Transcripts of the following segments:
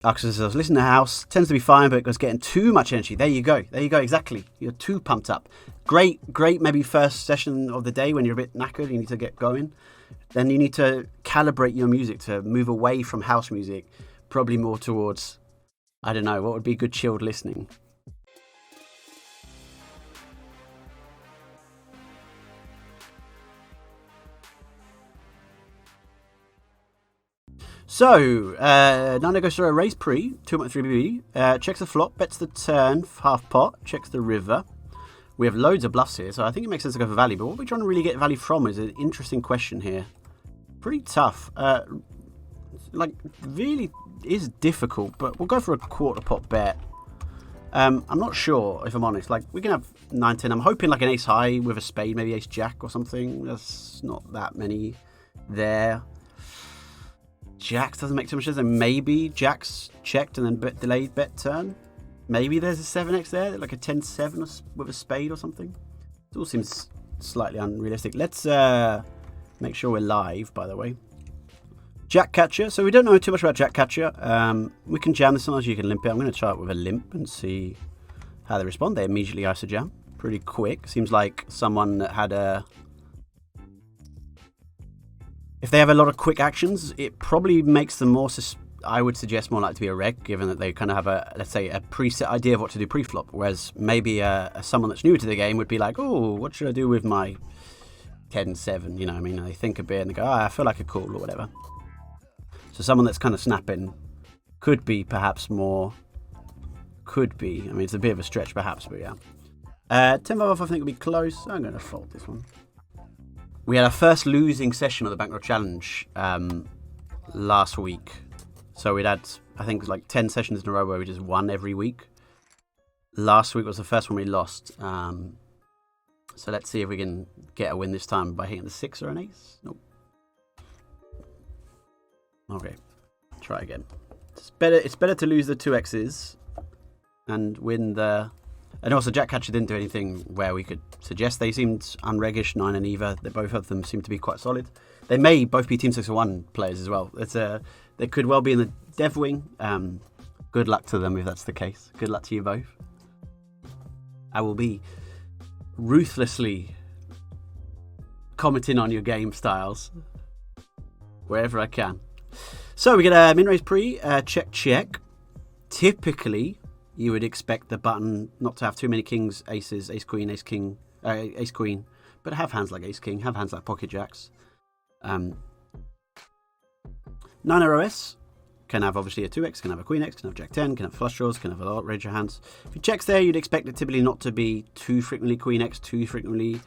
Arcus says, listen to house, tends to be fine, but it was getting too much energy. There you go, exactly. You're too pumped up. Great, maybe first session of the day when you're a bit knackered, you need to get going. Then you need to calibrate your music to move away from house music, probably more towards, I don't know, what would be good chilled listening? So, Nana goes through a raise pre, 2.3 BB, checks the flop, bets the turn, half pot, checks the river. We have loads of bluffs here, so I think it makes sense to go for value, but what we're trying to really get value from is an interesting question here. Pretty tough. Really is difficult, but we'll go for a quarter pot bet. I'm not sure, if I'm honest. We can have 9-10. I'm hoping an ace high with a spade, maybe ace jack or something. There's not that many there. Jacks doesn't make too much sense. And maybe jacks checked and then delayed bet turn. Maybe there's a 7x there, like a 10-7 with a spade or something. It all seems slightly unrealistic. Let's make sure we're live, by the way. Jack catcher. So we don't know too much about jack catcher. We can jam this sometimes. You can limp it. I'm going to try it with a limp and see how they respond. They immediately iso jam pretty quick. Seems like someone that had a... If they have a lot of quick actions, it probably makes them more, I would suggest, more likely to be a reg, given that they kind of have a, let's say, a preset idea of what to do pre-flop. Whereas maybe someone that's new to the game would be like, oh, what should I do with my 10-7? You know what I mean? They think a bit and they go, I feel like a call or whatever. So someone that's kind of snapping could be perhaps more, I mean, it's a bit of a stretch perhaps, but yeah. 10-5 off I think would be close. I'm going to fold this one. We had our first losing session of the Bankroll Challenge last week. So we'd had, I think, 10 sessions in a row where we just won every week. Last week was the first one we lost. So let's see if we can get a win this time by hitting the 6 or an ace. Nope. Okay, try again. It's better to lose the 2x's and win the... And also, Jack Catcher didn't do anything where we could suggest they seemed unreggish, 9 and Eva. Both of them seem to be quite solid. They may both be Team 601 players as well. They could well be in the Dev Wing. Good luck to them if that's the case. Good luck to you both. I will be ruthlessly commenting on your game styles wherever I can. So we get a min-raise pre, check. Typically, you would expect the button not to have too many kings, aces, ace queen, ace king, ace queen, but have hands like ace king, have hands like pocket jacks. 9 ROS can have obviously a 2x, can have a queen x, can have jack 10, can have flush draws, can have a lot of range of hands. If you checks there, you'd expect it typically not to be too frequently queen x, too frequently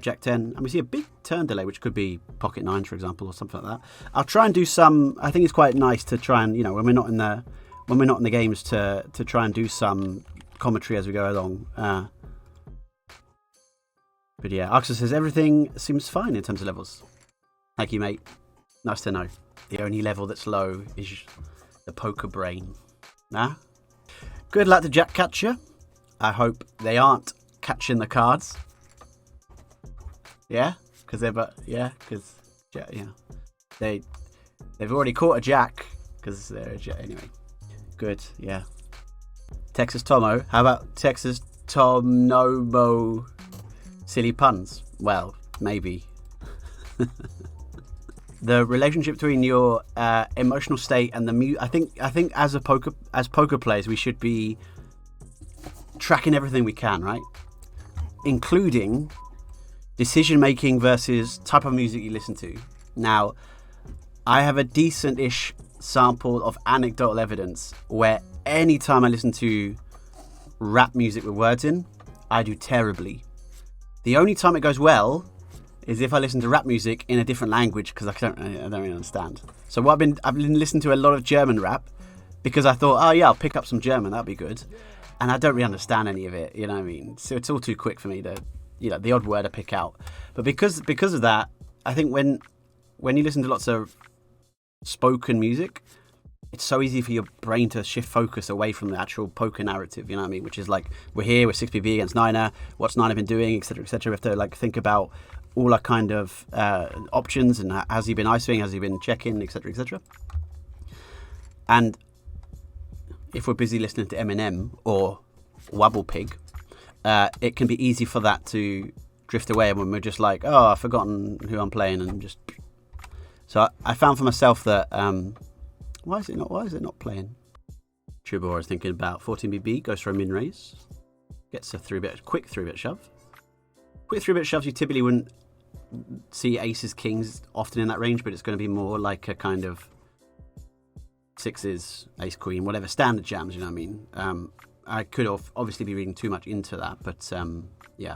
jack 10. And we see a big turn delay, which could be pocket 9, for example, or something like that. I'll try and do some, I think it's quite nice to try and, when we're not in the games to try and do some commentary as we go along. But yeah, Arxus says everything seems fine in terms of levels. Thank you, mate. Nice to know. The only level that's low is the poker brain. Nah? Good luck to Jack Catcher. I hope they aren't catching the cards. Yeah? Because they've already caught a jack because they're a jack. Anyway. Good, yeah. Texas Tomo. How about Texas Tomomo? Silly puns. Well, maybe. The relationship between your emotional state and the I think as poker players, we should be tracking everything we can, right? Including decision making versus type of music you listen to. Now, I have a decent-ish sample of anecdotal evidence where anytime I listen to rap music with words in, I do terribly. The only time it goes well is if I listen to rap music in a different language because I don't really understand. So I've been listening to a lot of German rap because I thought, oh yeah, I'll pick up some German, that'd be good. And I don't really understand any of it, you know what I mean? So it's all too quick for me to, the odd word I pick out. But because of that, I think when you listen to lots of spoken music, it's so easy for your brain to shift focus away from the actual poker narrative, you know what I mean? Which is we're here, we're 6BB against Niner, what's Niner been doing, etc., etc. We have to think about all our kind of options and has he been ISOing, has he been checking, etc., etc. And if we're busy listening to Eminem or Wobble Pig, it can be easy for that to drift away when we're just like, oh, I've forgotten who I'm playing, and just. So I found for myself that why is it not playing? Troubadour is thinking about 14BB, goes for a min raise, gets a quick 3-bit shove. Quick 3-bit shoves, you typically wouldn't see aces, kings often in that range, but it's going to be more like a kind of sixes, ace, queen, whatever, standard jams, you know what I mean? I could obviously be reading too much into that, but yeah.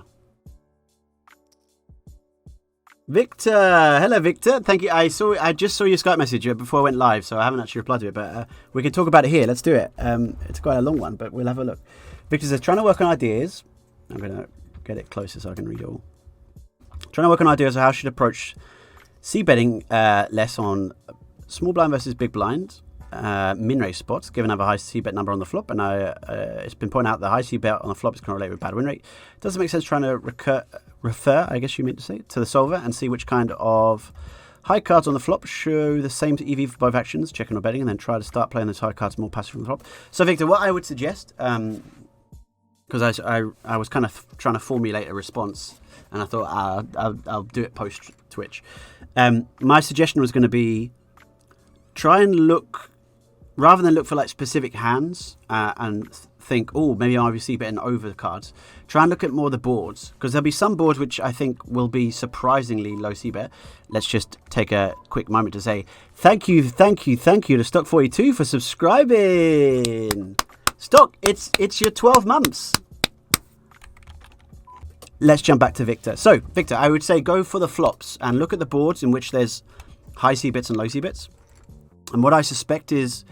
Victor, hello Victor, thank you. I just saw your Skype message before I went live, so I haven't actually replied to it, but we can talk about it here. Let's do it. It's quite a long one, but we'll have a look. Victor says, trying to work on ideas. I'm going to get it closer so I can read it all. Trying to work on ideas of how I should approach c-betting less on small blind versus big blind min raise spots, given I have a high c-bet number on the flop, and it's been pointed out the high c-bet on the flop is correlated with bad win rate. Doesn't make sense trying to refer, I guess you meant to say, to the solver and see which kind of high cards on the flop show the same EV for both actions, checking or betting, and then try to start playing those high cards more passive from the flop. So Victor, what I would suggest, because I was kind of trying to formulate a response, and I thought I'll do it post Twitch. My suggestion was going to be try and look, rather than look for like specific hands and think, oh, maybe I'll be c-betting over the cards. Try and look at more the boards, because there'll be some boards which I think will be surprisingly low c-bet. Let's just take a quick moment to say thank you to Stock42 for subscribing. Stock, it's your 12 months. Let's jump back to Victor. So, Victor, I would say go for the flops and look at the boards in which there's high c-bets and low c-bets. And what I suspect is,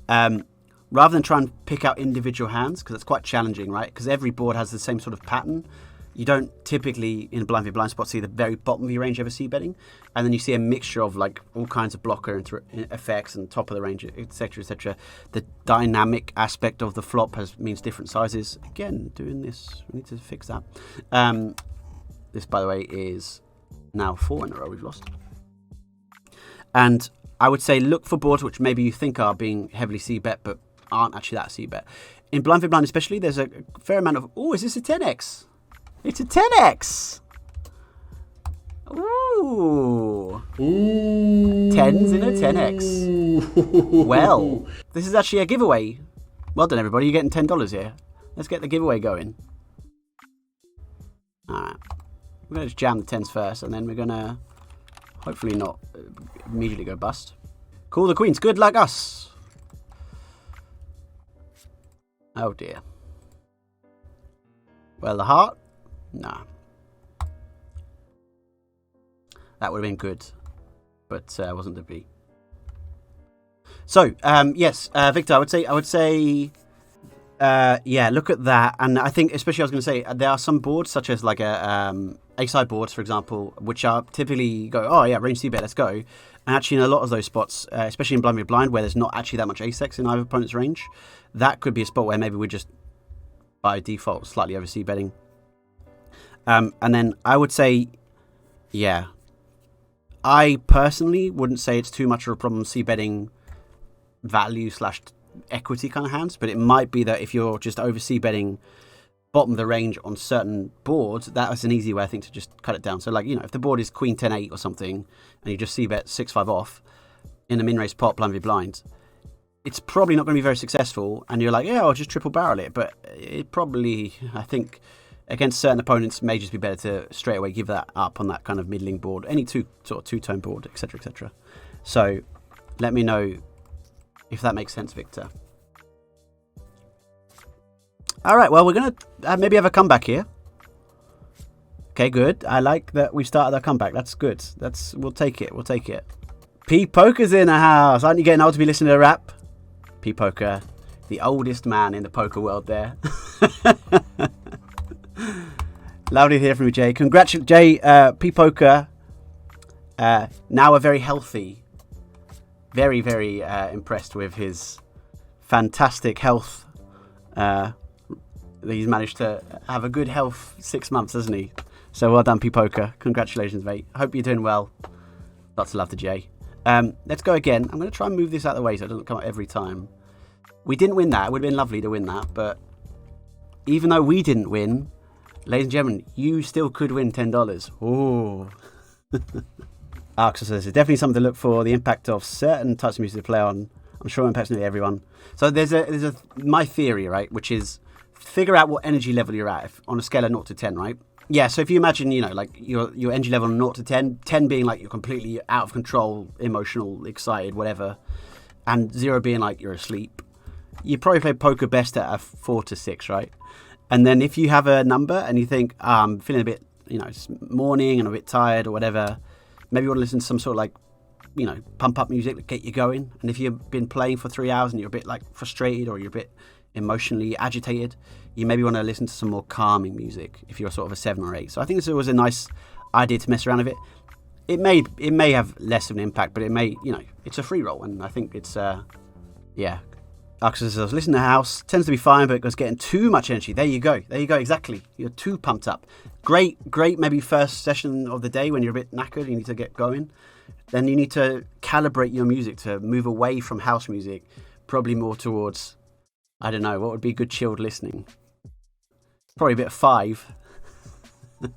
rather than try and pick out individual hands, because it's quite challenging, right? Because every board has the same sort of pattern. You don't typically, in a blind v blind spot, see the very bottom of your range ever c-betting. And then you see a mixture of like all kinds of blocker effects and top of the range, etc., etc. The dynamic aspect of the flop means different sizes. Again, doing this, we need to fix that. This, by the way, is now 4 in a row we've lost. And I would say look for boards which maybe you think are being heavily c-bet, but aren't actually that c-bet. In blind v blind especially, there's a fair amount of, oh, is this a 10x? It's a 10x! Ooh. 10s in a 10x. Well, this is actually a giveaway. Well done, everybody. You're getting $10 here. Let's get the giveaway going. Alright. We're going to just jam the 10s first, and then we're going to hopefully not immediately go bust. Call the queens. Good like us. Oh, dear. Well, the heart? Nah. That would have been good, but wasn't to be. So, yes, Victor, I would say, yeah, look at that. And I think, especially I was going to say, there are some boards, such as like A-side boards, for example, which are typically go, oh yeah, range c-bet, let's go. And actually in a lot of those spots, especially in blind v blind, where there's not actually that much ace-x in either opponent's range, that could be a spot where maybe we're just, by default, slightly over c-betting. And then I would say, yeah, I personally wouldn't say it's too much of a problem c-betting value / equity kind of hands, but it might be that if you're just over c-betting bottom of the range on certain boards, that is an easy way, I think, to just cut it down. So, like, you know, if the board is queen 10-8 or something, and you just c-bet 6-5 off in a min-raise pot blind v blind, it's probably not going to be very successful, and you're like, yeah, I'll just triple barrel it, but it probably, I think, against certain opponents, may just be better to straight away give that up on that kind of middling board, any two-tone board, etc., etc. So, let me know if that makes sense, Victor. All right, well, we're going to maybe have a comeback here. Okay, good. I like that we started our comeback. That's good. We'll take it. We'll take it. P Poker's in the house. Aren't you getting old to be listening to rap? P Poker, the oldest man in the poker world there. Lovely to hear from you, Jay. Congratulations, Jay. P Poker, now a very healthy, very, very impressed with his fantastic health. He's managed to have a good health 6 months, hasn't he? So well done, P Poker. Congratulations, mate. Hope you're doing well. Lots of love to Jay. Let's go again. I'm going to try and move this out of the way so it doesn't come up every time. We didn't win that. It would have been lovely to win that, but even though we didn't win, ladies and gentlemen, you still could win $10. Oh. Arxel says it's definitely something to look for. The impact of certain types of music to play on. I'm sure it impacts nearly everyone. So there's my theory, right, which is figure out what energy level you're at on a scale of 0 to 10, right? Yeah, so if you imagine, like your energy level 0 to 10, 10 being like you're completely out of control, emotional, excited, whatever, and 0 being like you're asleep, you probably play poker best at a 4 to 6, right? And then if you have a number and you think, I'm feeling a bit, it's morning and a bit tired or whatever, maybe you want to listen to some sort of like, pump up music to get you going. And if you've been playing for 3 hours and you're a bit like frustrated or you're a bit emotionally agitated, you maybe want to listen to some more calming music if you're sort of a 7 or 8. So I think this was a nice idea to mess around with it. It may have less of an impact, but it may, it's a free roll, and I think it's yeah. Arxel says, listen to house, tends to be fine, but it was getting too much energy. There you go, exactly. You're too pumped up. Great, maybe first session of the day when you're a bit knackered, you need to get going. Then you need to calibrate your music to move away from house music, probably more towards, I don't know, what would be good chilled listening? Probably a bit of 5. That'd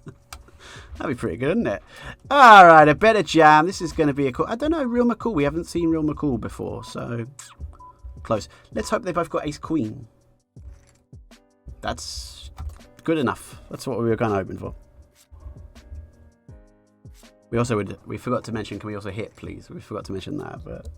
be pretty good, wouldn't it? All right, a better jam. This is going to be a cool. I don't know, Real McCool. We haven't seen Real McCool before, so close. Let's hope they both got Ace Queen. That's good enough. That's what we were kind of hoping for. We forgot to mention, can we also hit, please? We forgot to mention that, but